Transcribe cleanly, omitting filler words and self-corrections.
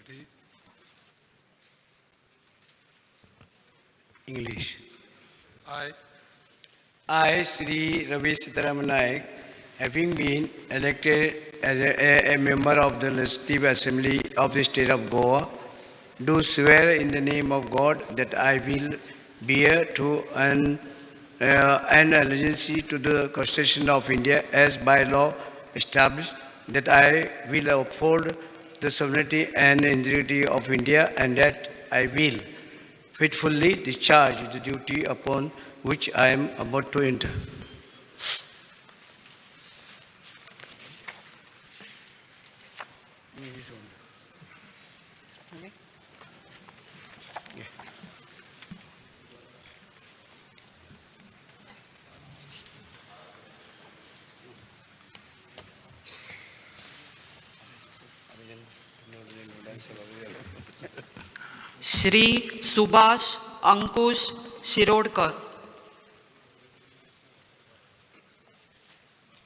Ready? English. I, I, Sri Ravi NAIK, having been elected as a member of the Legislative Assembly of the State of Goa, do swear in the name of God that I will bear true and allegiance to the Constitution of India as by law established, that I will uphold the sovereignty and integrity of India, and that I will faithfully discharge the duty upon which I am about to enter. Shri Subhash Ankush Shirodkar.